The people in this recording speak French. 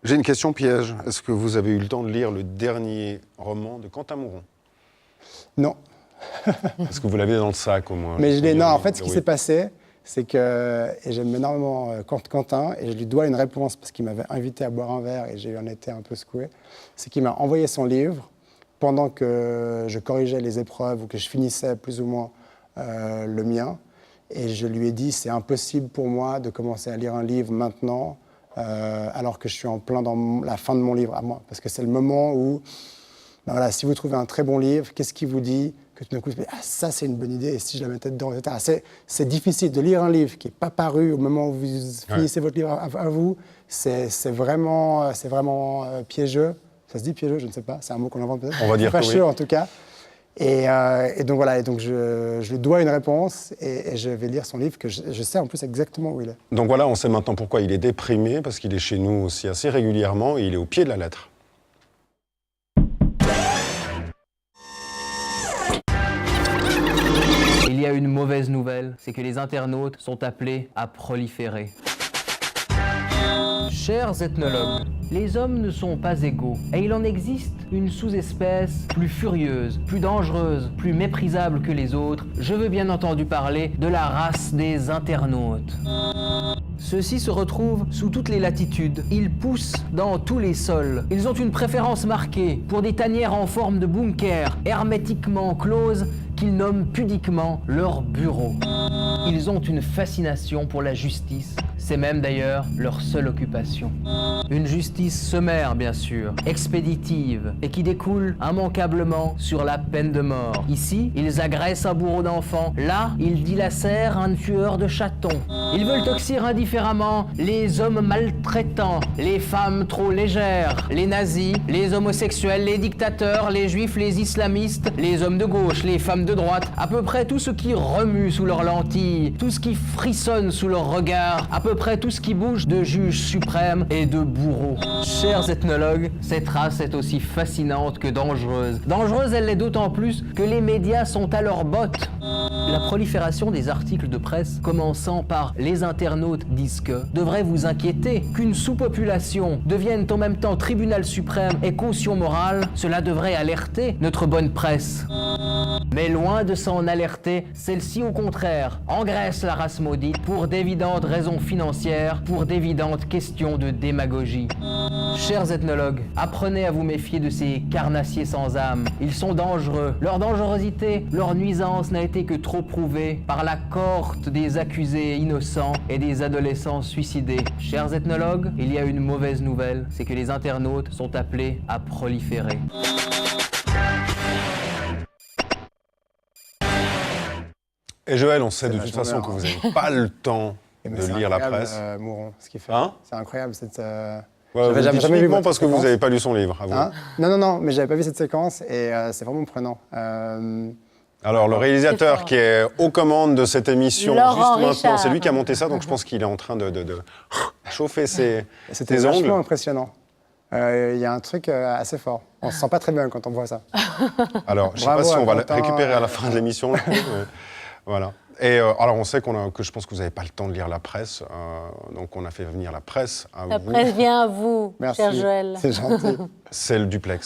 J'ai une question piège. Est-ce que vous avez eu le temps de lire le dernier roman de Quentin Mouron? Non. Est-ce que vous l'avez dans le sac au moins? Mais non, en fait, ce qui s'est passé, c'est que j'aime énormément Quentin et je lui dois une réponse parce qu'il m'avait invité à boire un verre et j'ai eu un été un peu secoué. C'est qu'il m'a envoyé son livre pendant que je corrigeais les épreuves ou que je finissais plus ou moins le mien. Et je lui ai dit, c'est impossible pour moi de commencer à lire un livre maintenant alors que je suis en plein dans la fin de mon livre à moi. Parce que c'est le moment où, ben voilà, si vous trouvez un très bon livre, qu'est-ce qui vous dit que tout d'un coup, ah, ça c'est une bonne idée, et si je la mettais dedans, etc. C'est difficile de lire un livre qui n'est pas paru au moment où vous finissez votre livre à vous. C'est vraiment piégeux. Ça se dit piégeux, je ne sais pas, c'est un mot qu'on invente peut-être. On va dire fâcheux, que oui. En tout cas. Et donc voilà, je lui dois une réponse et je vais lire son livre, que je sais en plus exactement où il est. Donc voilà, on sait maintenant pourquoi il est déprimé, parce qu'il est chez nous aussi assez régulièrement et il est au pied de la lettre. Il y a une mauvaise nouvelle, c'est que les internautes sont appelés à proliférer. Chers ethnologues, les hommes ne sont pas égaux et il en existe une sous-espèce plus furieuse, plus dangereuse, plus méprisable que les autres. Je veux bien entendu parler de la race des internautes. Ceux-ci se retrouvent sous toutes les latitudes. Ils poussent dans tous les sols. Ils ont une préférence marquée pour des tanières en forme de bunker, hermétiquement closes, qu'ils nomment pudiquement leur bureau. Ils ont une fascination pour la justice. C'est même d'ailleurs leur seule occupation. Une justice sommaire, bien sûr, expéditive, et qui découle immanquablement sur la peine de mort. Ici, ils agressent un bourreau d'enfant. Là, ils dilacèrent un tueur de chatons. Ils veulent toxir indifféremment les hommes maltraitants, les femmes trop légères, les nazis, les homosexuels, les dictateurs, les juifs, les islamistes, les hommes de gauche, les femmes de droite, à peu près tout ce qui remue sous leurs lentilles, tout ce qui frissonne sous leurs regards, à peu près tout ce qui bouge de juge suprême et de bourreau. Chers ethnologues, cette race est aussi fascinante que dangereuse. Dangereuse, elle l'est d'autant plus que les médias sont à leurs bottes. La prolifération des articles de presse, commençant par « les internautes disent que », devrait vous inquiéter. Qu'une sous-population devienne en même temps tribunal suprême et caution morale, cela devrait alerter notre bonne presse. Mais loin de s'en alerter, celle-ci au contraire engraisse la race maudite pour d'évidentes raisons financières, pour d'évidentes questions de démagogie. Chers ethnologues, apprenez à vous méfier de ces carnassiers sans âme. Ils sont dangereux. Leur dangerosité, leur nuisance n'a été que trop prouvée par la cohorte des accusés innocents et des adolescents suicidés. Chers ethnologues, il y a une mauvaise nouvelle, c'est que les internautes sont appelés à proliférer. Et Joël, on sait de toute façon que vous n'avez pas le temps de lire la presse. Mouron, ce qu'il fait. Hein? C'est incroyable cette. Ouais, vous jamais vu uniquement parce que vous n'avez pas lu son livre, à vous. Hein? Non, mais j'avais pas vu cette séquence et c'est vraiment prenant. Alors, le réalisateur qui est aux commandes de cette émission, Laurent juste maintenant, Richard. c'est lui qui a monté ça, donc je pense qu'il est en train de chauffer ses C'était ongles. vachement impressionnant. Il y a un truc assez fort. On se sent pas très bien quand on voit ça. Alors, je ne sais pas Bravo si on va le Quentin. récupérer à la fin de l'émission. Voilà. Et alors, on sait que je pense que vous n'avez pas le temps de lire la presse, donc on a fait venir la presse à La vous. presse vient à vous, Merci. cher Joël. C'est gentil. C'est le duplex.